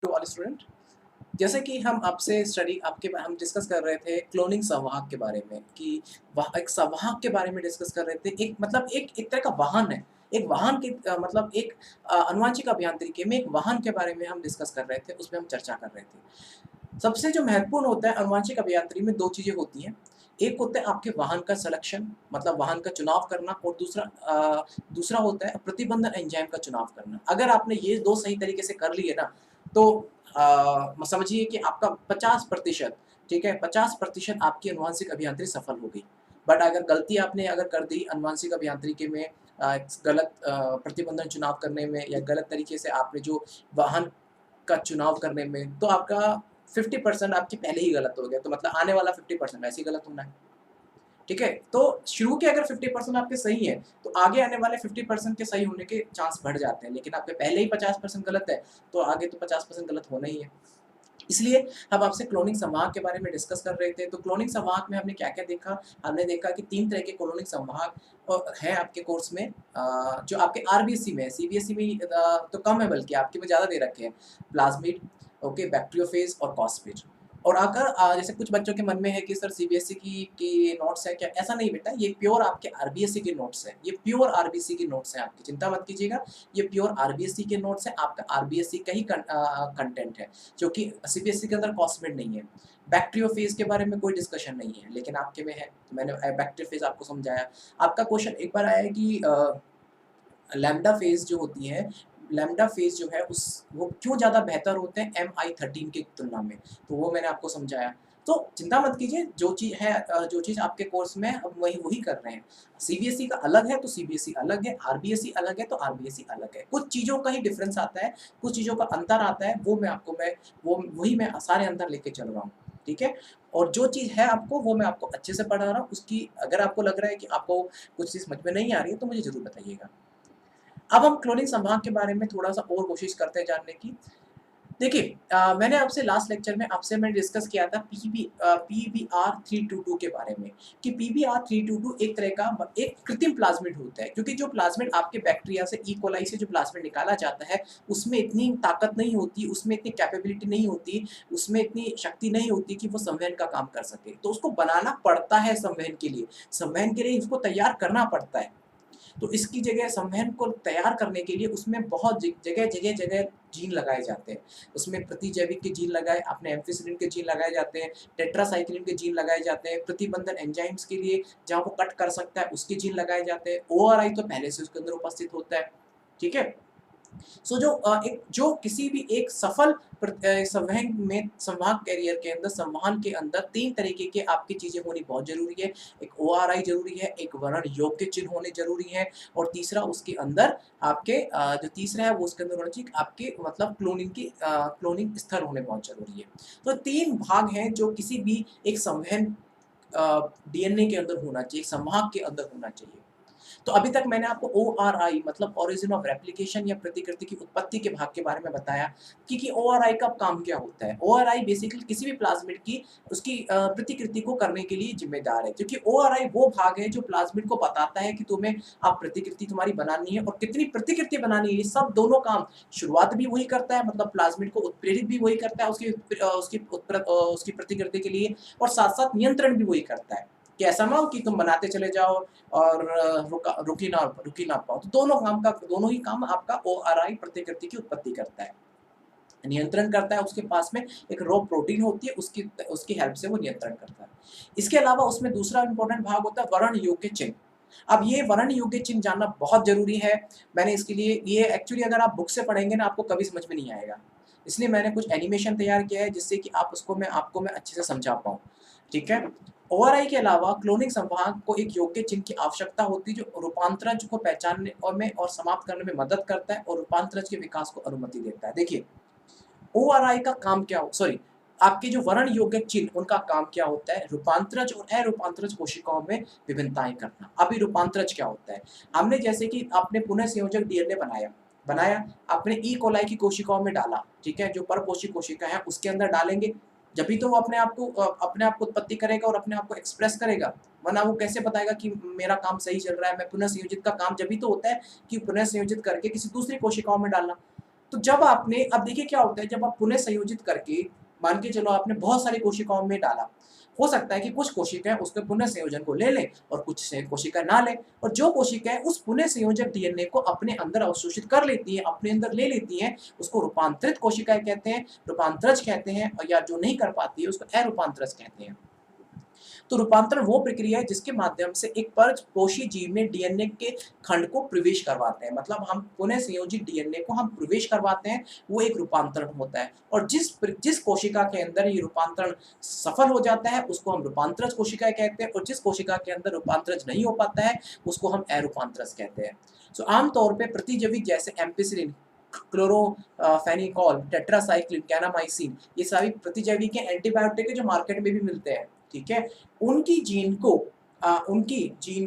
To all student. जैसे कि हम आपसे स्टडी आपके हम डिस्कस कर रहे थे क्लोनिंग संवाहक के बारे में कि वह एक संवाहक के बारे में डिस्कस कर रहे थे। एक मतलब एक तरह का वाहन है। एक वाहन के मतलब एक आनुवांशिक अभियांत्रिकी में एक वाहन के बारे में हम डिस्कस कर रहे थे, उसमें हम चर्चा कर रहे थे। सबसे जो महत्वपूर्ण होता है आनुवांशिक अभियांत्रिकी में 2 चीज़ें होती हैं। एक होता है आपके वाहन का सिलेक्शन मतलब वाहन का चुनाव करना और दूसरा होता है प्रतिबंधन एंजाइम का चुनाव करना। अगर आपने ये 2 सही तरीके से कर लिए ना, तो समझिए कि आपका 50% ठीक है, 50% आपकी आनुवांशिक अभियांत्रिकी सफल हो गई। बट अगर गलती आपने अगर कर दी आनुवांशिक अभियांत्रिकी में गलत प्रतिबंधन चुनाव करने में या गलत तरीके से आपने जो वाहन का चुनाव करने में, तो आपका 50% आपकी पहले ही गलत हो गया। तो मतलब आने वाला 50% वैसे ही गलत होना है। ठीक है? तो शुरू के अगर 50% आपके सही हैं, तो आगे आने वाले 50% के सही होने के चांस बढ़ जाते हैं। लेकिन आपके पहले ही 50% गलत है, तो आगे तो 50% गलत होना ही है। इसलिए हम आपसे क्लोनिंग संवाहक के बारे में डिस्कस कर रहे थे। तो क्लोनिंग संवाहक में हमने क्या-क्या देखा? हमने देखा कि 3 तरह के क्लोनिंग संवाहक हैं आपके कोर्स में, जो आपके आरबीएससी में है, सीबीएसई में तो कम है, बल्कि आपके में ज़्यादा दे रखे हैं। प्लाज़्मिड, ओके, बैक्टीरियोफेज और कॉस्मिड। और अगर जैसे कुछ बच्चों के मन में है कि सर सीबीएसई की नोट्स है क्या? ऐसा नहीं बेटा, ये प्योर आपके आरबीएसई के नोट्स हैं। ये प्योर आरबीएसई के नोट्स हैं आपकी, चिंता मत कीजिएगा। ये प्योर आरबीएसई के नोट्स हैं, आपका आरबीएसई का ही कंटेंट है। जो कि सीबीएसई के अंदर कॉस्मेट नहीं है। बैक्टीरियोफेज के बारे में कोई डिस्कशन नहीं है, लेकिन आपके में है। तो मैंने बैक्टीरियोफेज आपको समझाया। आपका क्वेश्चन एक बार आया है कि लैम्ब्डा फेज जो होती है, लैम्ब्डा फेज जो है उस वो क्यों ज़्यादा बेहतर होते हैं MI13 की तुलना में, तो वो मैंने आपको समझाया। तो चिंता मत कीजिए, जो चीज़ है जो चीज़ आपके कोर्स में है अब वही कर रहे हैं। सीबीएसई का अलग है तो सीबीएसई अलग है, आरबीएसई अलग है तो आरबीएसई अलग है। कुछ चीज़ों का ही डिफरेंस आता है, कुछ चीज़ों का अंतर आता है, वो मैं आपको मैं वो वही मैं सारे अंतर लेके चल रहा हूँ, ठीक है? और जो चीज़ है आपको वो मैं आपको अच्छे से पढ़ा रहा हूँ, उसकी अगर आपको लग रहा है कि आपको कुछ चीज़ समझ में नहीं आ रही है, तो मुझे ज़रूर बताइएगा। अब हम क्लोनिंग संभाग के बारे में थोड़ा-सा और कोशिश करते हैं जानने की। देखिए, मैंने आपसे लास्ट लेक्चर में मैंने डिस्कस किया था पीबीआर 322 के बारे में कि पीबीआर 322 एक तरह का एक कृत्रिम प्लाज़्मिड होता है, क्योंकि जो प्लाज़्मिड आपके बैक्टीरिया से ई कोलाई से जो प्लाज़्मिड निकाला जाता है, उसमें इतनी ताकत नहीं होती, उसमें इतनी कैपेबिलिटी नहीं होती, उसमें इतनी शक्ति नहीं होती कि वो संवहन का काम कर सके। तो उसको बनाना पड़ता है संवहन के लिए उसको तैयार करना पड़ता है। तो इसकी जगह संवहन को तैयार करने के लिए उसमें बहुत जगह जीन लगाए जाते हैं। उसमें प्रतिजैविक के जीन लगाए, आपने एम्फिसिलिन के जीन लगाए जाते हैं, टेट्रासाइक्लिन के जीन लगाए जाते हैं, प्रतिबंधन एंजाइम्स के लिए जहाँ वो कट कर सकता है उसके जीन लगाए जाते हैं। ओआरआई तो पहले से उसके अंदर उपस्थित होता है, ठीक है? जो किसी भी एक सफल संवाहक कैरियर के अंदर संवहन के अंदर 3 तरीके के आपकी चीज़ें होनी बहुत ज़रूरी है। एक ओआरआई ज़रूरी है, एक वर्ण योग्य चिन्ह होने ज़रूरी है और तीसरा उसके अंदर आपके जो तीसरा है वो उसके अंदर होना चाहिए आपके मतलब क्लोनिंग स्तर होने बहुत ज़रूरी है। तो 3 भाग हैं जो किसी भी एक संवहन डीएनए के अंदर होना चाहिए, एक संवाहक के अंदर होना चाहिए। तो अभी तक मैंने आपको ओआरआई मतलब ओरिजिन ऑफ रेप्लिकेशन या प्रतिकृति की उत्पत्ति के भाग के बारे में बताया कि ओआरआई का काम क्या होता है। ओआरआई बेसिकली किसी भी प्लाज़्मिड की उसकी प्रतिकृति को करने के लिए ज़िम्मेदार है, क्योंकि ओआरआई वो भाग है जो प्लाज़्मिड को बताता है कि तुम्हें अब प्रतिकृति तुम्हारी बनानी है और कितनी प्रतिकृति बनानी है, ये सब दोनों काम शुरुआत भी वही करता है, मतलब प्लाज़्मिड को उत्प्रेरित भी वही करता है उसकी प्रतिकृति के लिए और साथ-साथ नियंत्रण भी वही करता है, कि ऐसा ना हो कि तुम बनाते चले जाओ और रुक ही ना पाओ। तो दोनों ही काम आपका ओआरआई प्रतिकृति की उत्पत्ति करता है। नियंत्रण करता है, उसके पास में एक रॉ प्रोटीन होती है, उसकी उसकी हेल्प से वो नियंत्रण करता है। इसके अलावा उसमें दूसरा इम्पोर्टेंट भाग होता है वर्ण योग्य चिन्ह। अब ये वर्ण योग्य चिन्ह जानना बहुत ज़रूरी है। मैंने इसके लिए ये एक्चुअली अगर आप बुक से पढ़ेंगे ना आपको कभी समझ में नहीं आएगा। इसलिए मैंने कुछ एनिमेशन तैयार किया है जिससे कि आप उसको मैं आपको मैं अच्छे से समझा पाऊँ। ठीक है? ओआरआई के अलावा क्लोनिंग संवाहक को एक योग्य चिन्ह की आवश्यकता होती है जो रूपांतरज को पहचानने और समाप्त करने में मदद करता है और रूपांतरज के विकास को अनुमति देता है। देखिए, ओआरआई का काम क्या हो सॉरी आपके जो वर्ण योग्य चिन्ह उनका काम क्या होता है? रूपांतरज और अरूपांतरज कोशिकाओं में विभिन्नताएँ करना। अभी रूपांतरज क्या होता है? हमने जैसे कि आपने पुनः संयोजक डीएनए बनाया, आपने ई कोलाई की कोशिकाओं में डाला, ठीक है? जो परपोषी कोशिका है उसके अंदर डालेंगे, जब भी तो वो अपने आप को उत्पत्ति करेगा और अपने आप को एक्सप्रेस करेगा, वरना वो कैसे बताएगा कि मेरा काम सही चल रहा है, मैं पुनः संयोजित का काम जब भी तो होता है कि पुनः संयोजित करके किसी दूसरी कोशिकाओं में डालना। तो जब आपने अब देखिए क्या होता है, जब आप पुनः संयोजित करके मान के चलो आपने बहुत सारी कोशिकाओं में डाला, हो सकता है कि कुछ कोशिकाएं उसके पुनः संयोजन को ले लें और कुछ से कोशिकाएं ना लें, और जो कोशिकाएं उस पुनः संयोजक डीएनए को अपने अंदर अवशोषित कर लेती हैं, अपने अंदर ले लेती हैं, उसको रूपांतरित कोशिकाएं कहते हैं, रूपांतरज कहते हैं, और या जो नहीं कर पाती है उसको अरूपांतरज कहते हैं। तो रूपांतरण वो प्रक्रिया है जिसके माध्यम से एक परपोषी जीव में डीएनए के खंड को प्रवेश करवाते हैं, मतलब हम पुनः संयोजित डीएनए को हम प्रवेश करवाते हैं, वो एक रूपांतरण होता है। और जिस कोशिका के अंदर ये रूपांतरण सफल हो जाता है उसको हम रूपांतरज कोशिकाएं कहते हैं, और जिस कोशिका के अंदर रूपांतरज नहीं हो पाता है उसको हम अरूपांतरज कहते हैं। सो आमतौर पर प्रतिजैविक जैसे एम्पिसिलिन, क्लोरोफेनिकॉल, टेट्रासाइक्लिन, कैनामाइसिन, ये सभी प्रतिजैविक के एंटीबायोटिक है जो मार्केट में भी मिलते हैं, ठीक है। उनकी जीन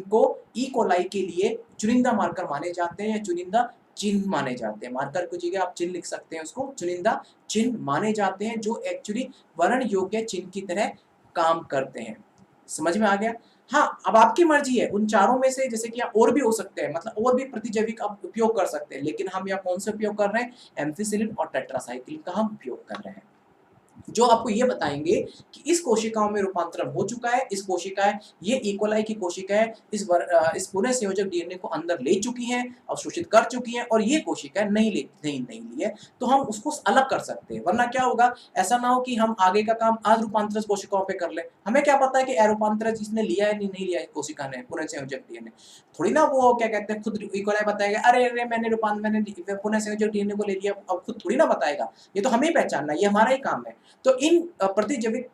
को ई कोलाई के लिए चुनिंदा मार्कर माने जाते हैं या चुनिंदा चिन्ह माने जाते हैं। मार्कर की जगह आप चिन्ह लिख सकते हैं, उसको चुनिंदा चिन्ह माने जाते हैं जो एक्चुअली वर्ण योग्य चिन्ह की तरह काम करते हैं। समझ में आ गया? हाँ, अब आपकी मर्जी है उन चारों में से, जैसे कि और भी हो सकते हैं, मतलब और भी प्रतिजैविक आप उपयोग कर सकते हैं, लेकिन हम यहाँ कौन से उपयोग कर रहे हैं? एम्फिसिलिन और टेट्रासाइक्लिन का हम उपयोग कर रहे हैं, जो आपको ये बताएंगे कि इस कोशिकाओं में रूपांतरण हो चुका है, इस कोशिकाएं, ये ई कोलाई की कोशिकाएं इस पुनः संयोजक डीएनए को अंदर ले चुकी हैं, अवशोषित कर चुकी हैं, और ये कोशिकाएं नहीं ली है, तो हम उसको अलग कर सकते हैं। वरना क्या होगा, ऐसा ना हो कि हम आगे का काम आज रूपांतरज कोशिकाओं पे कर ले, हमें क्या पता है कि अरूपांतरज इसने लिया है नहीं लिया है कोशिका ने पुनः संयोजक डीएनए, थोड़ी ना वो क्या कहते हैं खुद ई कोलाई बताएगा अरे अरे मैंने पुनः संयोजक डीएनए को ले लिया, अब खुद थोड़ी ना बताएगा, ये तो हमें ही पहचानना है, ये हमारा ही काम है। तो इन प्रतिजैविक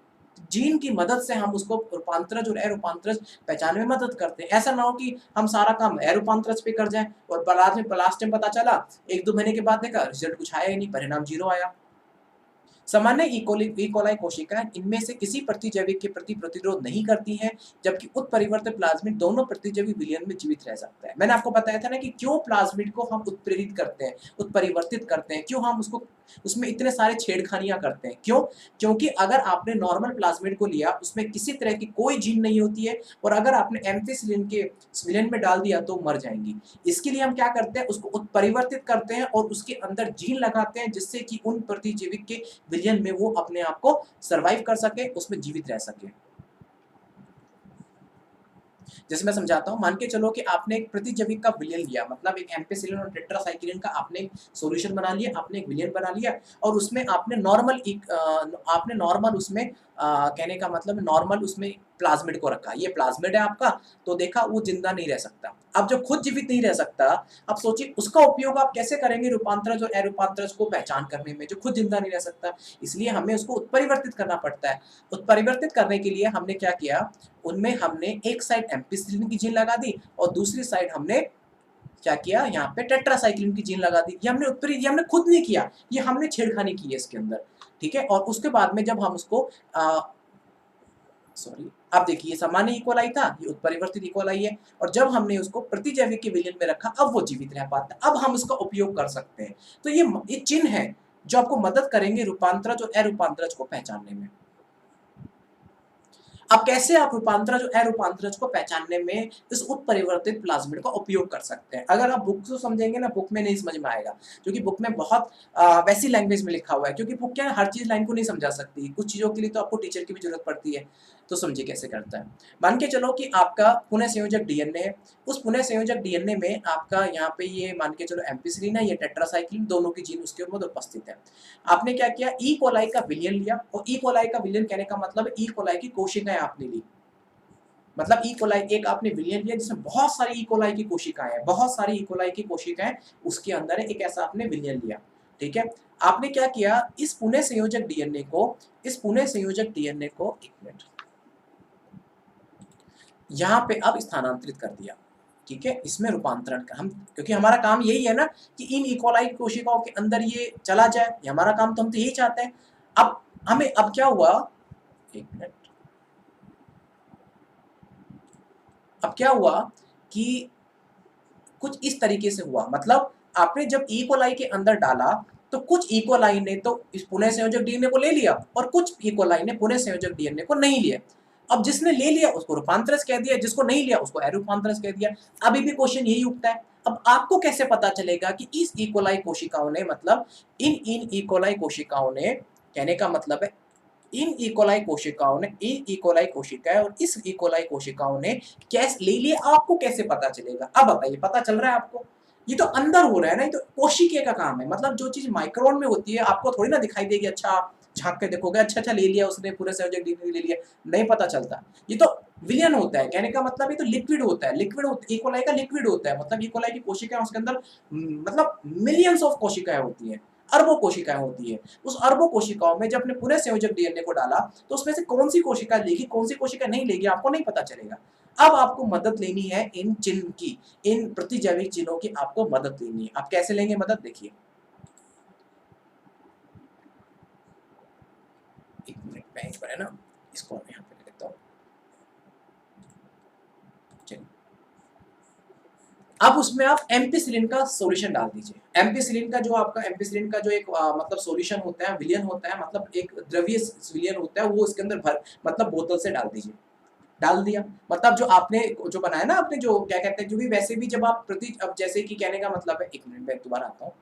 जीन की मदद से हम उसको रूपांतरज और अरूपांतरज पहचानने में मदद करते हैं। ऐसा ना हो कि हम सारा काम अरूपांतरज पे कर जाएं और लास्ट में पता चला 1-2 महीने के बाद देखा रिजल्ट कुछ आया ही नहीं, परिणाम 0 आया। सामान्य ई कोलाई कोशिकाएं इनमें से किसी प्रतिजैविक के प्रति प्रतिरोध नहीं करती हैं, जबकि उत्परिवर्तित प्लाज्मिड दोनों प्रतिजैविक विलयन में जीवित रह सकता है। मैंने आपको बताया था ना कि क्यों प्लाज्मिड को हम उत्प्रेरित करते हैं, उत्परिवर्तित करते हैं, क्यों हम उसको उसमें इतने सारे छेड़खानियां करते हैं, क्यों? क्योंकि अगर आपने नॉर्मल प्लाज्मिड को लिया उसमें किसी तरह की कोई जीन नहीं होती है, और अगर आपने एम्फिसिलिन के विलयन में डाल दिया तो मर जाएंगी। इसके लिए हम क्या करते हैं, उसको उत्परिवर्तित करते हैं और उसके अंदर जीन लगाते हैं जिससे कि उन प्रतिजैविक के विलयन में वो अपने आप को सरवाइव कर सके, उसमें जीवित रह सके। जैसे मैं समझाता हूँ, मान के चलो कि आपने एक प्रतिजैविक का विलयन लिया, मतलब एक एम्पिसिलिन और टेट्रासाइक्लिन का आपने एक सॉल्यूशन बना लिया, आपने एक विलयन बना लिया, और उसमें आपने नॉर्मल उसमें कहने का मतलब नॉर्मल उसमें प्लाज्मिड को रखा। ये प्लाज्मिड है आपका, तो देखा वो जिंदा नहीं रह सकता। अब जब खुद जीवित नहीं रह सकता, अब सोचिए उसका उपयोग आप कैसे करेंगे रूपांतरज और अरूपांतरज को पहचान करने में, जो खुद जिंदा नहीं रह सकता। इसलिए हमें उसको उत्परिवर्तित करना पड़ता है। उत्परिवर्तित करने के लिए हमने क्या किया, उनमें हमने एक साइड एम्पिसिलिन की जीन लगा दी और दूसरी साइड हमने क्या किया, यहाँ पे टेट्रासाइक्लिन की जीन लगा दी। ये हमने खुद नहीं किया, ये हमने छेड़खानी की है इसके अंदर, ठीक है। और उसके बाद में जब हम उसको अब देखिए सामान्य ई कोलाई था, ये उत्परिवर्तित ई कोलाई है, और जब हमने उसको प्रतिजैविक के विलयन में रखा अब वो जीवित रह पाता है, अब हम उसका उपयोग कर सकते हैं। तो ये चिन्ह है जो आपको मदद करेंगे रूपांतरज और अरूपांतरज को पहचानने में। अब कैसे आप रूपांतरज और अरूपांतरज को पहचानने में इस उत्परिवर्तित प्लाज्मिड का उपयोग कर सकते हैं। अगर आप बुक को समझेंगे ना, बुक में नहीं समझ में आएगा, क्योंकि बुक में बहुत वैसी लैंग्वेज में लिखा हुआ है, क्योंकि बुक क्या है, हर चीज़ लाइन को नहीं समझा सकती, कुछ चीज़ों के लिए तो आपको टीचर की भी जरूरत पड़ती है। तो समझिए कैसे करता है। मान के चलो कि आपका पुनः संयोजक डीएनए है, उस पुनः संयोजक डीएनए में आपका यहाँ पे ये मान के चलो एम्पिसिलिन है, ये टेट्रासाइक्लिन, दोनों की जीन उसके ऊपर उपस्थित है। आपने क्या किया, ई कोलाई का विलयन लिया, और ई कोलाई का विलयन कहने का मतलब ई कोलाई की कोशिकाएं आपने ली, मतलब ई कोलाई एक आपने विलयन लिया जिसमें बहुत सारी ई कोलाई की कोशिकाएं हैं, बहुत सारी ई कोलाई की कोशिकाएं उसके अंदर है, एक ऐसा आपने विलयन लिया, ठीक है। आपने क्या किया, इस पुनः संयोजक डीएनए को एक मिनट यहाँ पे अब स्थानांतरित कर दिया, ठीक है। इसमें रूपांतरण का हम, क्योंकि हमारा काम यही है ना कि इन ई कोलाई कोशिकाओं के अंदर ये चला जाए, ये हमारा काम, तो हम तो यही चाहते हैं। अब क्या हुआ, एक मिनट, अब क्या हुआ कि कुछ इस तरीके से हुआ, मतलब आपने जब ई कोलाई के अंदर डाला तो कुछ ई कोलाई ने तो इस पुनः संयोजक डीएनए को ले लिया और कुछ ई कोलाई ने पुनः संयोजक डीएनए को नहीं लिया। अब जिसने ले लिया उसको रूपांतरज कह दिया, जिसको नहीं लिया उसको अरूपांतरज कह दिया। अभी भी क्वेश्चन यही उठता है, अब आपको कैसे पता चलेगा कि इस इकोलाई कोशिकाओं ने मतलब इन इकोलाई कोशिकाओं ने, कहने का मतलब है इन इकोलाई कोशिकाओं ने, इन इकोलाई कोशिकाएं और इस इकोलाई कोशिकाओं ने कैसे ले लिए, आपको कैसे पता चलेगा? अब बताइए, पता चल रहा है आपको? ये तो अंदर हो रहा है ना, ये तो कोशिके का काम है। मतलब जो चीज माइक्रोन में होती है आपको थोड़ी ना दिखाई देगी, अच्छा झांक के देखोगे, अच्छा ले लिया उसने, पूरे संयोजक डीएनए ले लिया, नहीं पता चलता। ये तो विलयन होता है, कहने का मतलब ये तो लिक्विड होता है, इकोलाई का लिक्विड होता है। मतलब इकोलाई की कोशिकाएं, उसके अंदर मतलब मिलियंस ऑफ कोशिकाएं होती हैं, अरबों कोशिकाएं होती है। उस अरबों कोशिकाओं में जब अपने पूरे संयोजक डीएनए को डाला तो उसमें से कौन सी कोशिका लेगी, कौन सी कोशिका नहीं लेगी, आपको नहीं पता चलेगा। अब आपको मदद लेनी है इन चिन्ह की, इन प्रतिजैविक चिन्हों की आपको मदद लेनी है। आप कैसे लेंगे मदद, देखिए। एक मिनट, मैं इस पर है ना, इसको यहाँ पे लिखता हूँ। चलिए, अब उसमें आप एम्पिसिलिन का सॉल्यूशन डाल दीजिए। एम्पिसिलिन का जो आपका एम्पिसिलिन का जो एक मतलब सॉल्यूशन होता है, विलयन होता है, मतलब एक द्रव्य विलयन होता है, वो इसके अंदर भर मतलब बोतल से डाल दीजिए। डाल दिया, मतलब जो आपने जो बनाया ना, आपने जो क्या कहते हैं, जो भी वैसे भी जब आप प्रति, अब जैसे कि कहने का मतलब है, एक मिनट में दोबारा आता हूँ।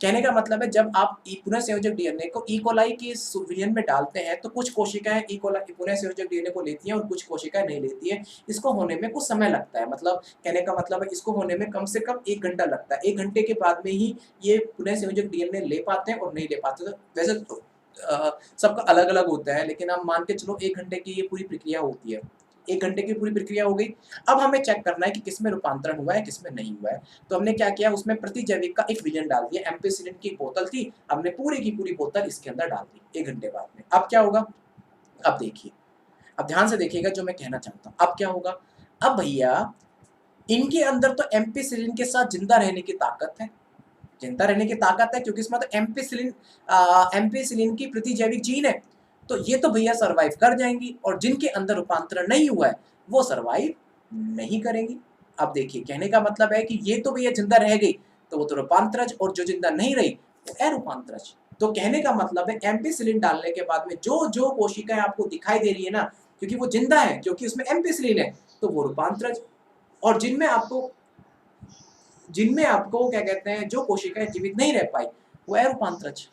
कहने का मतलब है जब आप पुनः संयोजक डीएनए को इकोलाई के विलयन में डालते हैं तो कुछ कोशिकाएं इकोलाई पुनः संयोजक डीएनए को लेती हैं और कुछ कोशिकाएं नहीं लेती हैं। इसको होने में कुछ समय लगता है, मतलब कहने का मतलब है इसको होने में कम से कम 1 घंटा लगता है। 1 घंटे के बाद में ही ये पुनः संयोजक डीएनए ले पाते हैं और नहीं ले पाते। तो वैसे तो सबका अलग-अलग होता है, लेकिन आप मान के चलो 1 घंटे की ये पूरी प्रक्रिया होती है। 1 घंटे की पूरी प्रक्रिया हो गई। अब हमें चेक करना है कि किसमें रूपांतरण हुआ है, किसमें नहीं हुआ है। तो हमने क्या किया, उसमें प्रतिजैविक का एक विलयन डाल दिया। एम्पिसिलिन की बोतल थी, हमने पूरी की पूरी बोतल इसके अंदर डाल दी 1 घंटे बाद में। अब क्या होगा? अब देखिए, अब ध्यान से देखिएगा जो मैं कहना चाहता हूँ। अब क्या होगा? अब भैया इनके अंदर तो एम्पिसिलिन के साथ जिंदा रहने की ताकत है। जिंदा रहने की ताकत है क्योंकि इसमें तो एम्पिसिलिन की प्रतिजैविक जीन है। तो ये तो भैया सर्वाइव कर जाएंगी, और जिनके अंदर रूपांतरण नहीं हुआ है वो सर्वाइव नहीं करेंगी। अब देखिए, कहने का मतलब है कि ये तो भैया जिंदा रह गई तो वो तो रूपांतरज, और जो जिंदा नहीं रही वो अरूपांतरज। तो कहने का मतलब है एम्पिसिलिन डालने के बाद में जो जो कोशिकाएं आपको दिखाई दे रही है ना, क्योंकि वो जिंदा है, क्योंकि उसमें एम्पिसिलिन है, तो वो रूपांतरज। और जिनमें आपको क्या कहते हैं, जो कोशिकाएं जीवित नहीं रह पाई वो है रूपांतरज।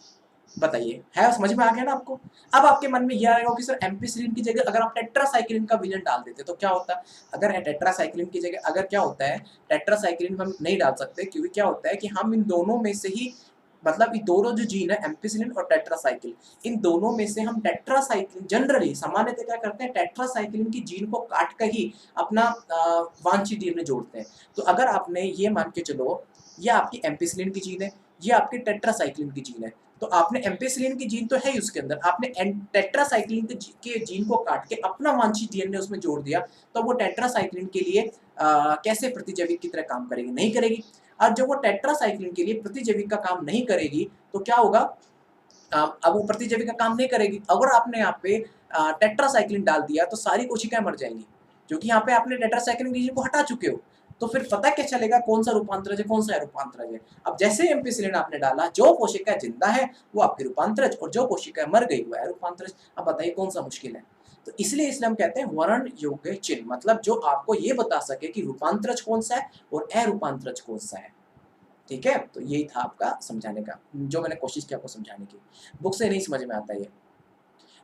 बताइए, है समझ में आ गया ना आपको? अब आपके मन में यह आएगा कि सर एम्पिसिलिन की जगह अगर आप टेट्रासाइक्लिन का विलयन डाल देते तो क्या होता? अगर टेट्रासाइक्लिन की जगह अगर क्या होता है, टेट्रासाइक्लिन हम नहीं डाल सकते, क्योंकि क्या होता है कि हम इन दोनों में से ही, मतलब ये दोनों जो जीन है एम्पिसिलिन और टेट्रासाइक्लिन, इन दोनों में से हम टेट्रासाइक्लिन जनरली सामान्यतः क्या करते हैं, टेट्रासाइक्लिन की जीन को काट कर ही अपना वांछित डीएनए जोड़ते हैं। तो अगर आपने ये मान के चलो, ये आपकी एम्पिसिलिन की जीन है, ये आपकी टेट्रासाइक्लिन की जीन है, तो आपने एम्पिसिलिन की जीन तो है ही उसके अंदर, आपने टेट्रासाइक्लिन के जीन को काट के अपना वांछित डीएनए उसमें जोड़ दिया, तो वो टेट्रासाइक्लिन के लिए कैसे प्रतिजैविक की तरह काम करेगी? नहीं करेगी। अब जब वो टेट्रासाइक्लिन के लिए प्रतिजैविक का काम नहीं करेगी तो क्या होगा? अब वो प्रतिजैविक का काम नहीं करेगी। अगर आपने यहाँ पे टेट्रासाइक्लिन डाल दिया तो सारी कोशिकाएं मर जाएंगी, क्योंकि यहाँ पे आपने टेट्रासाइक्लिन जीन को हटा चुके हो। तो फिर पता क्या चलेगा कौन सा रूपांतरज है, कौन सा अरूपांतरज है? अब जैसे एम्पिसिलिन आपने डाला, जो कोशिका जिंदा है वो आपकी रूपांतरज, और जो कोशिका मर गई वो अरूपांतरज। अब बताइए कौन सा मुश्किल है? तो इसलिए हम कहते हैं वर्ण योग्य चिन्ह, मतलब जो आपको ये बता सके कि रूपांतरज कौन सा है और अरूपांतरज कौन सा है। ठीक है, तो यही था आपका समझाने का, जो मैंने कोशिश की आपको समझाने की। बुक से नहीं समझ में आता ये।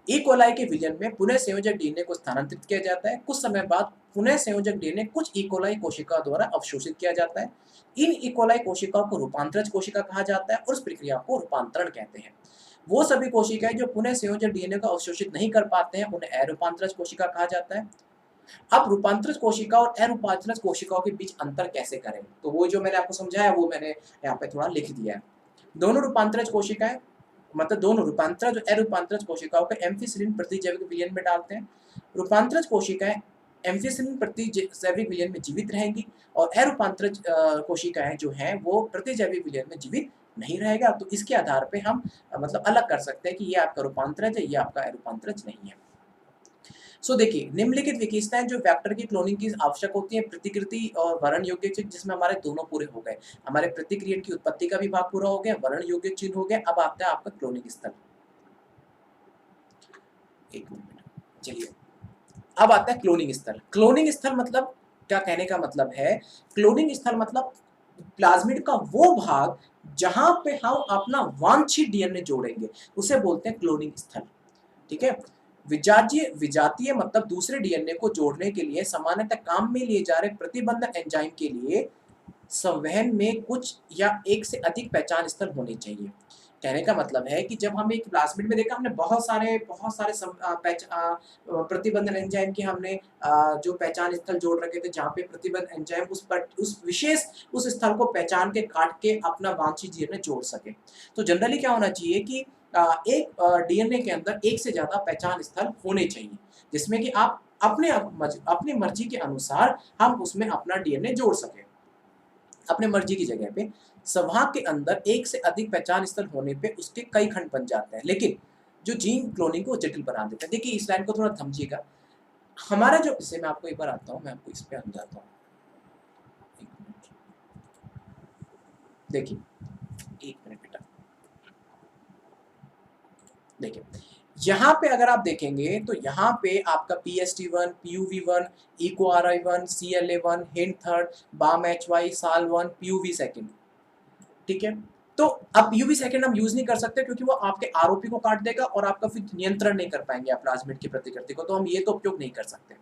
ई कोलाई के विलयन में पुनः संयोजक डीएनए को स्थानांतरित किया जाता है। कुछ समय बाद पुनः संयोजक डीएनए कुछ ई कोलाई कोशिका द्वारा अवशोषित किया जाता है। इन ई कोलाई कोशिकाओं को रूपांतरज कोशिका कहा जाता है और उस प्रक्रिया को रूपांतरण कहते हैं। वो सभी कोशिकाएं जो पुनः संयोजक डीएनए को अवशोषित नहीं कर पाते हैं उन्हें अरूपांतरज कोशिका कहा जाता है। अब रूपांतरित कोशिका और अरूपांतरित कोशिकाओं के बीच अंतर कैसे करें? तो वो जो मैंने आपको समझाया वो मैंने यहाँ पे थोड़ा लिख दिया है। दोनों रूपांतरित कोशिकाएं, मतलब दोनों रूपांतरित और अरूपांतरित कोशिकाओं को एम्फिसिलिन प्रतिजैविक विलयन में डालते हैं। रूपांतरित कोशिकाएं एम्फिसिलिन प्रतिजैविक विलयन में जीवित रहेंगी और अरूपांतरित कोशिकाएं जो हैं वो प्रतिजैविक विलयन में जीवित नहीं रहेगा। तो इसके आधार पे हम मतलब अलग कर सकते हैं कि ये आपका रूपांतरित है, ये आपका अरूपांतरित नहीं है। देखिए, निम्नलिखित विशेषताएं जो वेक्टर की क्लोनिंग की आवश्यक होती है, प्रतिकृति और वर्ण योग्य चिन्ह, जिसमें हमारे दोनों पूरे हो गए। हमारे प्रतिक्रियन की उत्पत्ति का भी भाग पूरा हो गया, वर्ण योग्य चिन्ह हो गया। अब आता है आपका क्लोनिंग स्थल। एक मिनट, चलिए, अब आता है क्लोनिंग स्थल। क्लोनिंग स्थल मतलब क्या कहने का मतलब है, क्लोनिंग स्थल मतलब प्लाज्मिड का वो भाग जहां पे हम अपना वांछित डीएनए जोड़ेंगे, उसे बोलते हैं क्लोनिंग स्थल। ठीक है। विजातीय विजातीय मतलब दूसरे डीएनए को जोड़ने के लिए सामान्यतः काम में लिए जा रहे प्रतिबंधक एंजाइम के लिए संवहन में कुछ या एक से अधिक पहचान स्थल होने चाहिए। कहने का मतलब है कि जब हम एक प्लाज्मिड में देखा हमने बहुत सारे प्रतिबंधन एंजाइम के हमने जो पहचान स्थल जोड़ रखे थे, जहाँ पे प्रतिबंध एंजाइम उस विशेष उस स्थल को पहचान के काट के अपना वांछित डीएनए जोड़ सके। तो जनरली क्या होना चाहिए कि एक डीएनए के अंदर एक से ज़्यादा पहचान स्थल होने चाहिए, जिसमें कि आप अपनी मर्जी के अनुसार हम उसमें अपना डीएनए जोड़ सकें। अपने मर्जी की जगह पे संवाहक के अंदर एक से अधिक पहचान स्थल होने पे उसके कई खंड बन जाते हैं, लेकिन जो जीन क्लोनिंग को जटिल बना देता है। देखिए इस लाइन को थोड़ा समझिएगा। हमारा जो इसे मैं आपको एक बार आता हूँ, मैं आपको इस पे समझाता हूँ। एक मिनट। देखिए, एक मिनट बेटा। देखिए, यहाँ पे अगर आप देखेंगे तो यहाँ पे आपका PST1, PUV1, EcoRI1, CLA1, hind third, BAM-HY, SAL1, PUV second. ठीक है। तो अब यूवी सेकंड हम यूज नहीं कर सकते क्योंकि वो आपके आरओपी को काट देगा और आपका फिर नियंत्रण नहीं कर पाएंगे आप प्लाज्मिड की प्रतिकृति को, तो हम ये तो उपयोग नहीं कर सकते।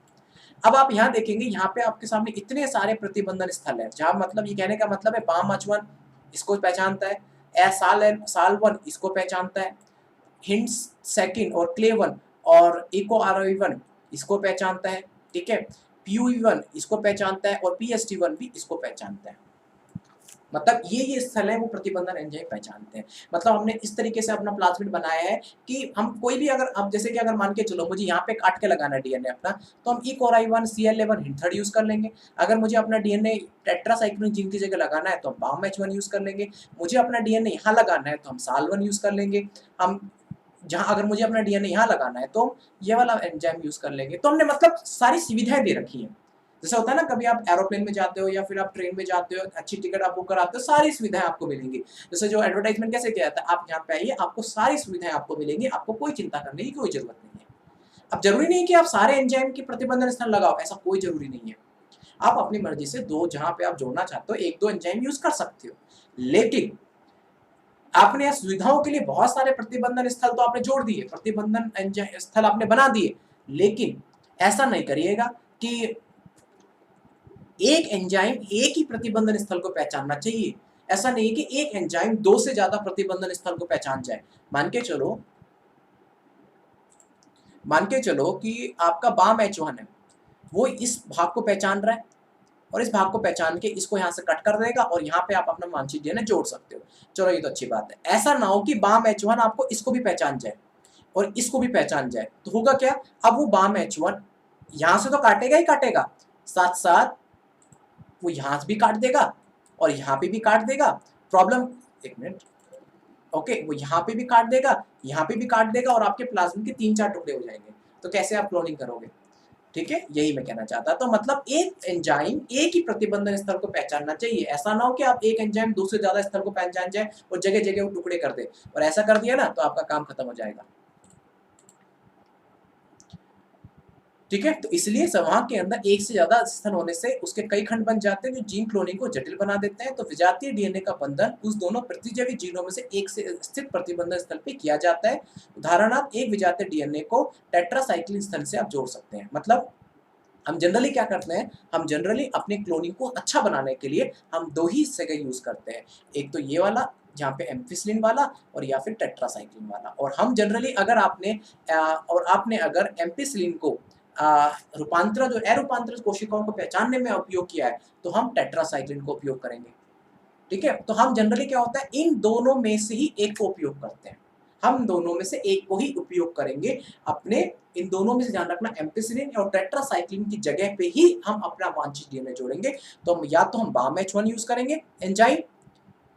अब आप यहाँ देखेंगे, यहाँ पे आपके सामने इतने सारे प्रतिबंधन स्थल है, जहाँ मतलब ये कहने का मतलब है BAM-H1 इसको पहचानता है, साल 1 इसको पहचानता है, हिंड सेकंड और क्ले 1 और EcoRI1 इसको पहचानता है। ठीक है। PUV1 इसको पहचानता है और PST1 भी इसको पहचानता है। मतलब ये स्थल है वो प्रतिबंधन एंजाइम पहचानते हैं। मतलब हमने इस तरीके से अपना प्लाज्मिड बनाया है कि हम कोई भी अगर अब जैसे कि अगर मान के चलो मुझे यहाँ पे काट के लगाना है डीएनए अपना, तो हम EcoRI1, CLA1, hind third use कर लेंगे। अगर मुझे अपना डीएनए टेट्रासाइक्लिन जिन की जगह लगाना है तो हम BAM-H1 यूज कर लेंगे। मुझे अपना डीएनए यहाँ लगाना है तो हम SAL1 यूज कर लेंगे। हम जहाँ अगर मुझे अपना डीएनए यहाँ लगाना है तो ये वाला एंजाइम यूज कर लेंगे। तो हमने मतलब सारी सुविधाएं दे रखी हैं। जैसे होता है ना, कभी आप एरोप्लेन में जाते हो या फिर आप ट्रेन में जाते हो, अच्छी टिकट आप बुक कराते हो, सारी सुविधाएं आपको मिलेंगी। जैसे जो एडवर्टाइजमेंट कैसे किया जाता है, आप यहाँ पे आइए, आपको सारी सुविधाएं आपको मिलेंगी, आपको कोई चिंता करने की कोई जरूरत नहीं है। अब जरूरी नहीं है कि आप सारे एंजाइम की प्रतिबंधन स्थल लगाओ, ऐसा कोई जरूरी नहीं है। आप अपनी मर्जी से दो, जहां पे आप जोड़ना चाहते हो, एक दो एंजाइम यूज कर सकते हो। लेकिन आपने सुविधाओं के लिए बहुत सारे प्रतिबंधन स्थल तो आपने जोड़ दिए, प्रतिबंधन स्थल आपने बना दिए, लेकिन ऐसा नहीं करिएगा कि एक एंजाइम एक ही प्रतिबंधन स्थल को पहचानना चाहिए। ऐसा नहीं है कि एक एंजाइम दो से ज्यादा प्रतिबंधन स्थल को पहचान जाए। मान के चलो मान के चलो कि आपका BAM-H1 है, वो इस भाग को पहचान रहा है और इस भाग को पहचान के इसको यहाँ से कट कर देगा और यहाँ पे आप अपना मानचित्र डीएनए जोड़ सकते हो। चलो ये तो अच्छी बात है। ऐसा ना हो कि BAM-H1 आपको इसको भी पहचान जाए और इसको भी पहचान जाए, तो होगा क्या, अब वो BAM-H1 यहाँ से तो काटेगा ही काटेगा, साथ साथ वो यहाँ भी काट देगा और यहाँ पे भी काट देगा। प्रॉब्लम, एक मिनट, ओके, वो यहाँ पे भी काट देगा, यहाँ पे भी काट देगा और आपके प्लाज्मा के 3-4 टुकड़े हो जाएंगे। तो कैसे आप क्लोनिंग करोगे? ठीक है, यही मैं कहना चाहता। तो मतलब एक एंजाइम एक ही प्रतिबंधन स्थल को पहचानना चाहिए। ऐसा ना हो कि आप एक एंजाइम दो से ज्यादा स्थल को पहचान जाए और जगह जगह वो टुकड़े कर दे, और ऐसा कर दिया ना तो आपका काम खत्म हो जाएगा। ठीक है। तो इसलिए संवाहक के अंदर एक से ज्यादा स्थल होने से उसके कई खंड बन जाते हैं जो जीन क्लोनिंग को जटिल बना देते हैं। तो विजातीय डीएनए का बंधन उस दोनों प्रतिजैविक जीनों में से एक से स्थित प्रतिबंधन स्थल पे किया जाता है। उदाहरणार्थ एक विजातीय डीएनए को टेट्रासाइक्लिन स्थल से आप जोड़ सकते हैं। मतलब हम जनरली क्या करते हैं, हम जनरली अपनी क्लोनिंग को अच्छा बनाने के लिए हम दो ही जगह यूज करते हैं, एक तो ये वाला जहाँ पे एम्फिसिलिन वाला और या फिर टेट्रासाइक्लिन वाला। और हम जनरली और आपने अगर एम्फिसिलिन को रूपांतरण जो अरूपांतरित कोशिकाओं को पहचानने में उपयोग किया है तो हम टेट्रासाइक्लिन को उपयोग करेंगे। ठीक है। तो हम जनरली क्या होता है, इन दोनों में से ही एक को उपयोग करते हैं, हम दोनों में से एक को ही उपयोग करेंगे। अपने इन दोनों में से ध्यान रखना, एम्पिसिलिन और टेट्रासाइक्लिन की जगह पे ही हम अपना वांछित डीएनए जोड़ेंगे। तो हम या तो हम BAM-H1 यूज करेंगे एंजाइम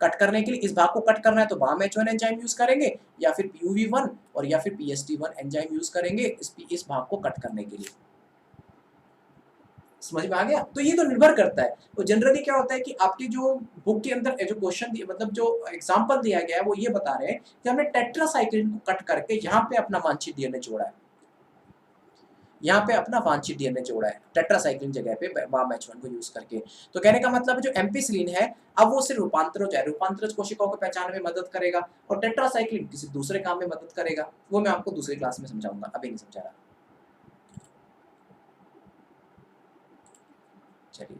कट करने के लिए, इस भाग को कट करना है तो BAM-H1 एंजाइम यूज करेंगे, या फिर PUV1 और या फिर PST1 एंजाइम यूज करेंगे इस भाग को कट करने के लिए। समझ में आ गया? तो ये तो निर्भर करता है। तो जनरली क्या होता है कि आपकी जो बुक के अंदर जो क्वेश्चन मतलब जो एग्जांपल दिया गया है वो ये बता रहे हैं कि हमने टेट्रासाइक्लिन को कट करके यहाँ पे अपना वांछित डीएनए जोड़ा है। यहाँ पे अपना वांछित डीएनए जोड़ा है टेट्रासाइक्लिन जगह पे BAM-H1 को यूज करके। तो कहने का मतलब है जो एम्पिसिलिन है अब वो सिर्फ रूपांतरज है, रूपांतरज कोशिकाओं को पहचानने में मदद करेगा और टेट्रासाइक्लिन किसी दूसरे काम में मदद करेगा। वो मैं आपको दूसरी क्लास में समझाऊंगा, अभी नहीं समझा रहा। चलिए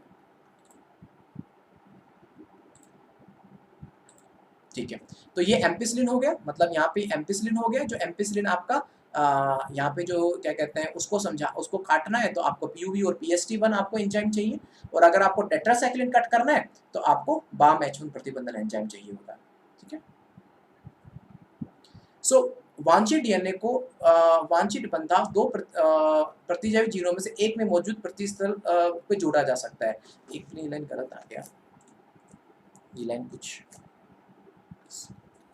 ठीक है, तो ये एम्पिसिलिन हो गया, मतलब यहाँ पे एम्पिसिलिन हो गया। जो एम्पिसिलिन आपका यहाँ पे जो क्या कहते हैं उसको समझा, उसको काटना है तो आपको PUB और PST1 आपको एंजाइम चाहिए, और अगर आपको टेट्रासाइक्लिन कट करना है तो आपको BAM-H1 प्रतिबंधन एंजाइम चाहिए होगा। ठीक है, सो वांछित डीएनए को वांछित बंधाव दो प्रतिजैविक जीनों में से एक में मौजूद प्रतिस्थल पे जोड़ा जा सकता है। एक लाइन गलत आ गया, ये लाइन कुछ,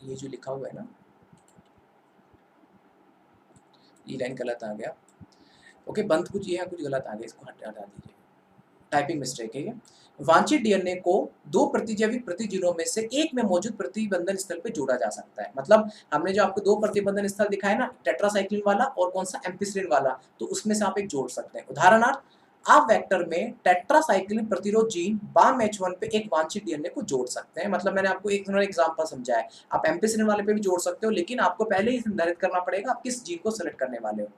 ये जो लिखा हुआ है ना, ये लाइन गलत आ गया। ओके, बंद कुछ ये है, कुछ गलत आ गया, इसको हटा दीजिए, टाइपिंग मिस्टेक है ये। वांछित डीएनए को दो प्रतिजैविक प्रतिजीनों में से एक में मौजूद प्रतिबंधन स्थल पे जोड़ा जा सकता है। मतलब हमने जो आपको दो प्रतिबंधन स्थल दिखाए ना, टेट्रासाइक्लिन वाला और कौन सा एम्पिसिलिन वाला, तो उसमें से आप एक जोड़ सकते हैं। उदाहरणार्थ आप वेक्टर में टेट्रासाइक्लिन प्रतिरोध जीन BAM-H1 पे एक वांछित डीएनए को जोड़ सकते हैं। मतलब मैंने आपको एक एग्जांपल समझाया, आप एम्पिसिलिन वाले पे भी जोड़ सकते हो, लेकिन आपको पहले ही निर्धारित करना पड़ेगा आप किस जीन को सेलेक्ट करने वाले हो।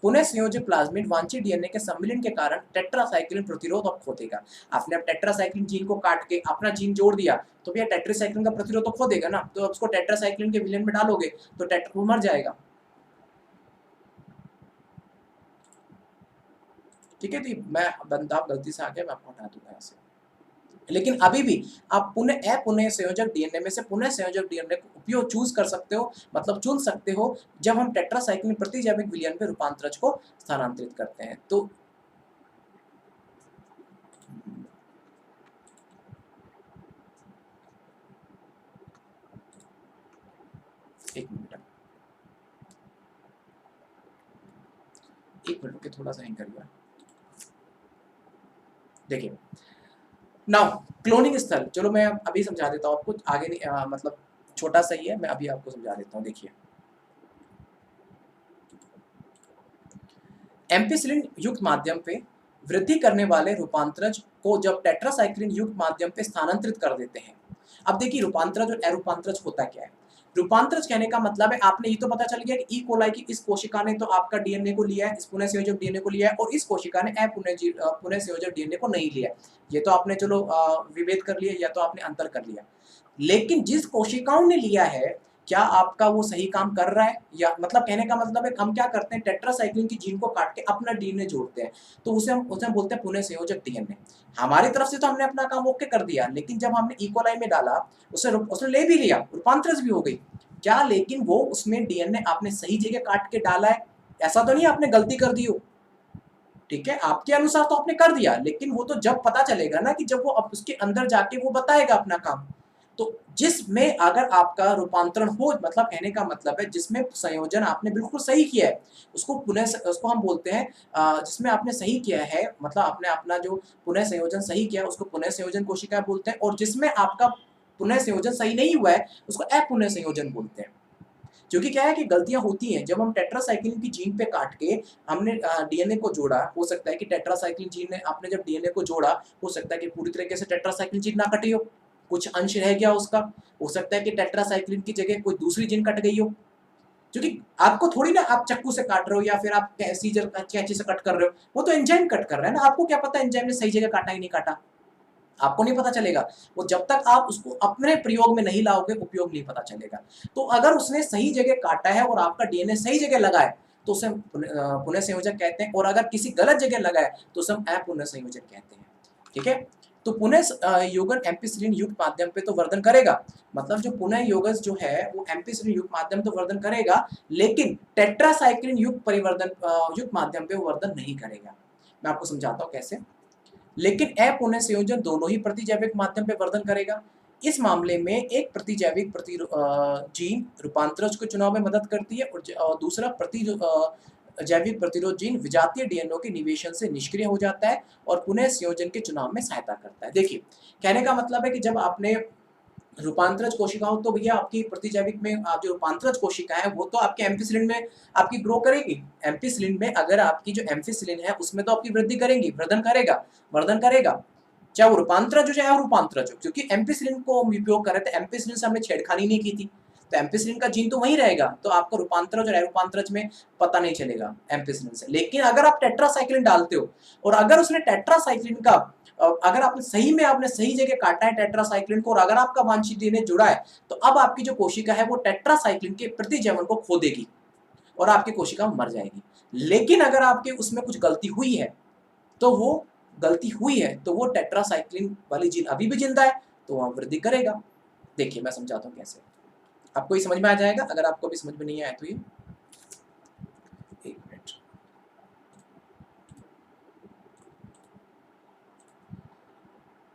पुनः संयोजित प्लाज्मिड वांछित डीएनए के सम्मिलन के कारण टेट्रासाइक्लिन प्रतिरोध अब खो देगा। आपने अब टेट्रासाइक्लिन जीन को काट के अपना जीन जोड़ दिया तो भैया टेट्रासाइक्लिन का प्रतिरोध तो खो देगा ना, तो अब उसको टेट्रासाइक्लिन के विलेन में डालोगे तो टेट्रा मर जाएगा। ठीक है, तो मैं बंदा गलती से आ गया, मैं आपको हटा दूंगा यहाँ से। लेकिन अभी भी आप पुनः अपुनः संयोजक डीएनए में से पुनः संयोजक डीएनए को उपयोग चूज कर सकते हो, मतलब चुन सकते हो, जब हम टेट्रासाइक्लिन प्रतिजैविक विलयन में रूपांतरज को स्थानांतरित करते हैं। तो एक मिनट के थोड़ा सा हैंग कर गया। देखिए नाउ क्लोनिंग स्थल, चलो मैं अभी समझा देता हूँ आपको, आगे नहीं मतलब छोटा सा ही है, मैं अभी आपको समझा देता हूँ। देखिए एम्पिसिलिन युक्त माध्यम पे वृद्धि करने वाले रूपांतरज को जब टेट्रासाइक्लिन युक्त माध्यम पे स्थानांतरित कर देते हैं। अब देखिए रूपांतरज और अरूपांतरज होता क्या है। रूपांतरज कहने का मतलब है आपने ये तो पता चल गया कि ई कोलाई की इस कोशिका ने तो आपका डीएनए को लिया है, इस पुनः संयोजक डीएनए को लिया है, और इस कोशिका ने पुनः संयोजक डीएनए को नहीं लिया। ये तो आपने चलो विभेद कर लिया, या तो आपने अंतर कर लिया। लेकिन जिस कोशिकाओं ने लिया है, क्या आपका वो सही काम कर रहा है, या मतलब कहने का मतलब है हम क्या करते हैं टेट्रासाइक्लिन की जीन को काट के अपना डीएनए जोड़ते हैं, तो उसे हम बोलते हैं पुनः संयोजक डीएनए। हमारी तरफ से तो हमने अपना काम ओके कर दिया, लेकिन जब हमने इकोलाई में डाला उसने ले भी लिया, रूपांतरज भी हो गई क्या, लेकिन वो उसमें डीएनए आपने सही जगह काट के डाला है, ऐसा तो नहीं आपने गलती कर दी हो। ठीक है, आपके अनुसार तो आपने कर दिया, लेकिन वो तो जब पता चलेगा ना कि जब वो अब उसके अंदर जाके वो बताएगा अपना काम। तो जिसमें अगर आपका रूपांतरण हो, मतलब कहने का मतलब है जिसमें संयोजन आपने बिल्कुल सही किया है, उसको हम बोलते हैं जिसमें आपने सही किया है, मतलब आपने अपना जो पुनः संयोजन सही किया है उसको पुनः संयोजन कोशिका बोलते हैं, और जिसमें आपका पुनः संयोजन सही नहीं हुआ है उसको अपुनः संयोजन बोलते हैं। क्योंकि क्या है कि गलतियां होती हैं, जब हम टेट्रासाइक्लिन की जीन पे काट के हमने डीएनए को जोड़ा, हो सकता है कि टेट्रासाइक्लिन जीन ने आपने जब डीएनए को जोड़ा, हो सकता है कि पूरी तरीके से टेट्रासाइक्लिन जीन ना कटी हो, कुछ अंश रह गया उसका, हो सकता है कि टेट्रासाइक्लिन की जगह कोई दूसरी जीन कट गई हो। क्योंकि आपको थोड़ी ना आप चाकू से काट रहे हो या फिर आप सीजर कैंची से कट कर रहे हो, वो तो एंजाइम कट कर रहा है ना, आपको क्या पता एंजाइम ने सही जगह काटा कि नहीं काटा, आपको नहीं पता चलेगा। वो जब तक आप उसको अपने प्रयोग में नहीं लाओगे उपयोग नहीं पता चलेगा। तो अगर उसने सही जगह काटा है और आपका डीएनए सही जगह लगा है तो उसे पुनः संयोजक कहते हैं, और अगर किसी गलत जगह लगा है तो उसे हम अपुनः संयोजक कहते हैं। ठीक है, तो पुनः योगन एम्पिसिलिन युक्त माध्यम पे तो वर्धन करेगा, मतलब जो पुनः योगज जो है वो एम्पिसिलिन युक्त माध्यम तो वर्धन करेगा, लेकिन टेट्रासाइक्लिन युक्त परिवर्धन युक्त माध्यम पे वो वर्धन नहीं करेगा। मैं आपको समझाता हूँ कैसे। लेकिन अपुनः संयोजन दोनों ही प्रतिजैविक माध्यम पे वर्धन करेगा। इस मामले में एक प्रतिजैविक जीन रूपांतरज के चुनाव में मदद करती है, और दूसरा जैविक प्रतिरोध जीन विजातीय डीएनए के निवेशन से निष्क्रिय हो जाता है और पुनः संयोजन के चुनाव में सहायता करता है। देखिए कहने का मतलब है कि जब आपने रूपांतरज कोशिकाओं तो भैया आपकी प्रतिजैविक में आप जो रूपांतरज कोशिका है वो तो आपके एम्फिसिलिन में आपकी ग्रो करेगी। एम्फिसिलिन में अगर आपकी जो एम्फिसिलिन है उसमें तो आपकी वृद्धि करेंगी, वर्धन करेगा। चाहे वो रूपांतरज हो चाहे अरूपांतरज हो, क्योंकि एम्फिसिलिन को हम उपयोग कर रहे थे, एम्फिसिलिन से हमने छेड़खानी नहीं की थी, तो एम्फिसिलिन का जीन तो वहीं रहेगा, तो आपको रूपांतरज और अरूपांतरज में पता नहीं चलेगा एम्फिसिलिन से। लेकिन अगर आप टेट्रासाइक्लिन डालते हो और अगर उसने टेट्रासाइक्लिन का अगर आपने सही में आपने सही जगह काटा है टेट्रासाइक्लिन को और अगर आपका वांछित डीएनए जुड़ा है, तो अब आपकी जो कोशिका है वो टेट्रासाइक्लिन के प्रतिजैवन को खो देगी और आपकी कोशिका मर जाएगी। लेकिन अगर आपके उसमें कुछ गलती हुई है, तो वो टेट्रासाइक्लिन वाली जीन अभी भी जिंदा है, तो वहाँ वृद्धि करेगा। देखिए मैं समझाता हूँ कैसे, आपको ये समझ में आ जाएगा। अगर आपको भी समझ में नहीं आया तो ये एक मिनट,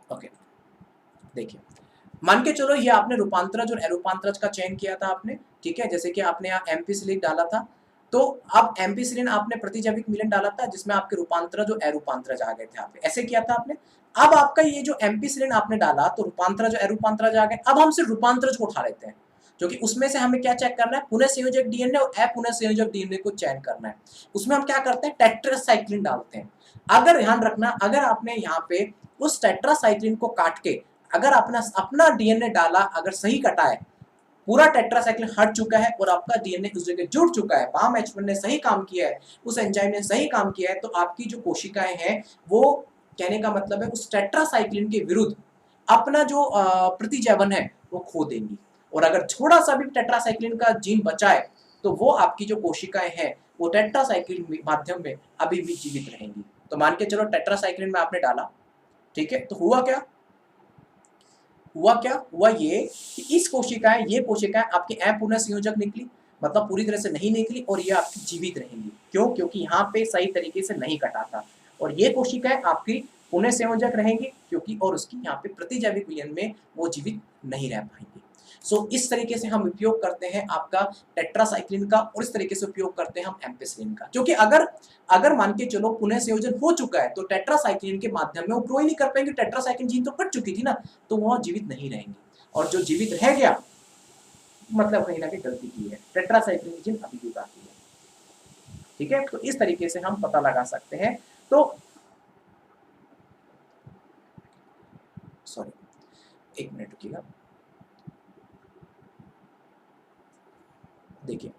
ओके। देखिए, मान के चलो ये आपने रूपांतरज और अरूपांतरज का चयन किया था आपने, ठीक है, जैसे कि आपने यहाँ एम्फिसिलिन डाला था, तो अब एम्फिसिलिन आपने प्रतिजैविक मिलन डाला था जिसमें आपके रूपांतरज और अरूपांतरज आ गए थे, आपने ऐसे किया था आपने। अब आपका ये जो एम्फिसिलिन आपने डाला तो रूपांतरज और अरूपांतरज आ गए। अब हम सिर्फ रूपांतरज को उठा लेते हैं, क्योंकि उसमें से हमें क्या चेक करना है, पुनः संयोजक डीएनए और अपुनः संयोजक डीएनए को चयन करना है। उसमें हम क्या करते हैं, टेट्रासाइक्लिन डालते हैं। अगर ध्यान रखना, अगर आपने यहाँ पे उस टेट्रासाइक्लिन को काट के अगर अपना डीएनए डाला, अगर सही कटा है, पूरा टेट्रासाइक्लिन हट चुका है और आपका डीएनए उस जगह जुड़ चुका है, BAM-H1 ने सही काम किया है, उस एंजाइम ने सही काम किया है, तो आपकी जो कोशिकाएं हैं वो, कहने का मतलब है, उस टेट्रासाइक्लिन के विरुद्ध अपना जो प्रतिजैवन है वो खो देंगी। और अगर थोड़ा सा भी टेट्रासाइक्लिन का जीन बचा है तो वो आपकी जो कोशिकाएं हैं वो टेट्रासाइक्लिन माध्यम में अभी भी जीवित रहेंगी। तो मान के चलो टेट्रासाइक्लिन में आपने डाला, ठीक है, तो हुआ क्या, हुआ ये कि ये कोशिकाएं आपकी अपुनः संयोजक निकली, मतलब पूरी तरह से नहीं निकली, और ये आपकी जीवित रहेंगी। क्यों? क्योंकि यहाँ पे सही तरीके से नहीं कटा था। और ये कोशिकाएं आपकी पुनः संयोजक रहेंगी, क्योंकि और उसकी यहाँ पे प्रतिजैविक विलयन में वो जीवित नहीं रह पाएंगी। सो इस तरीके से हम उपयोग करते हैं आपका टेट्रासाइक्लिन का, और इस तरीके से उपयोग करते हैं हम एम्पिसिलिन का। क्योंकि अगर मान के चलो पुनः संयोजन हो चुका है तो टेट्रासाइक्लिन के माध्यम में वो ग्रो ही नहीं कर पाएंगे, टेट्रासाइक्लिन जीन तो कट चुकी थी ना, तो वह जीवित नहीं रहेंगे। और जो जीवित रह गया मतलब कहीं ना कहीं गलती की है, टेट्रासाइक्लिन जीन अभी भी बाकी है, ठीक है। तो इस तरीके से हम पता लगा सकते हैं। तो सॉरी, एक मिनट रुकिएगा। देखिए,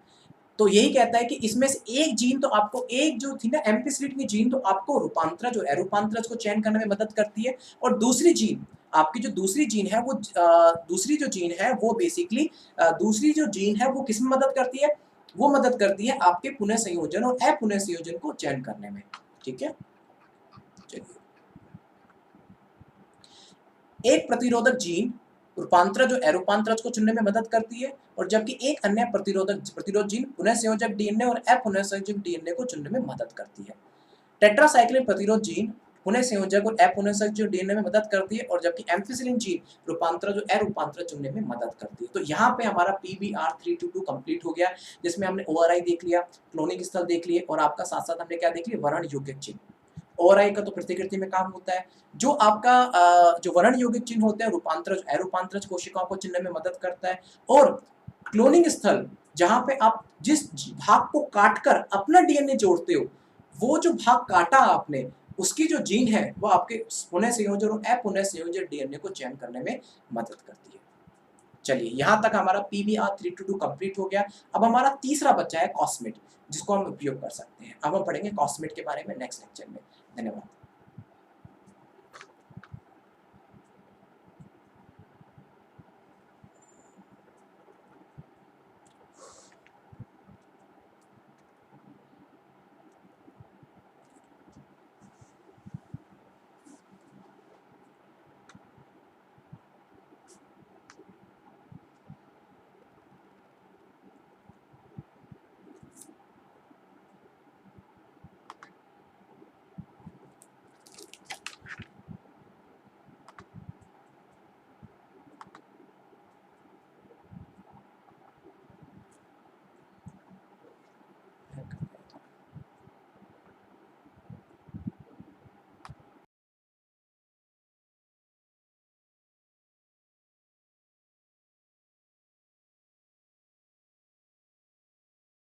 तो यही कहता है कि इसमें से एक जीन तो आपको, एक जो थी ना एम्पिसिलिन की जीन, तो आपको रूपांतरज और अरूपांतरज को चयन करने में मदद करती है। और दूसरी जीन, आपकी जो दूसरी जीन है वो दूसरी जो जीन है वो बेसिकली दूसरी जो जीन है वो किस में मदद करती है, वो मदद करती है आपके पुनः संयोजन और अपुनः संयोजन को चयन करने में, ठीक है। चलिए, एक प्रतिरोधक जीन रूपांतरज और अरूपांतरज को चुनने में मदद करती है, और जबकि एक अन्य प्रतिरोध जीन पुनः संयोजक डीएनए और अपुनः संयोजक डीएनए को चुनने में मदद करती है। टेट्रासाइक्लिन प्रतिरोध जीन पुनः संयोजक और अपुनः संयोजक डीएनए में मदद करती है, और जबकि एम्फिसिलिन जीन रूपांतरज और अरूपांतरज चुनने में मदद करती है। तो यहाँ पे हमारा PBR322 कंप्लीट हो गया, जिसमें हमने ORI देख लिया, क्लोनिंग स्थल देख लिए, और आपका साथ साथ हमने क्या देख लिया, वर्ण यौगिक चिन्ह। ORI का तो प्रतिकृति में काम होता है, जो आपका जो वर्ण यौगिक चिन्ह होते हैं रूपांतरज अरूपांतरज कोशिकाओं को चिन्हने में मदद करता है। और क्लोनिंग स्थल, जहां पे आप जिस भाग को काटकर अपना डीएनए जोड़ते हो, वो जो भाग काटा आपने, उसकी जो जीन है वो आपके पुनः संयोजन और अपुनः संयोजन डीएनए को चयन करने में मदद करती है। चलिए, यहाँ तक हमारा PBR322 कंप्लीट हो गया। अब हमारा तीसरा बच्चा है कॉस्मेट, जिसको हम उपयोग कर सकते हैं। अब हम पढ़ेंगे कॉस्मेट के बारे में नेक्स्ट लेक्चर में। धन्यवाद।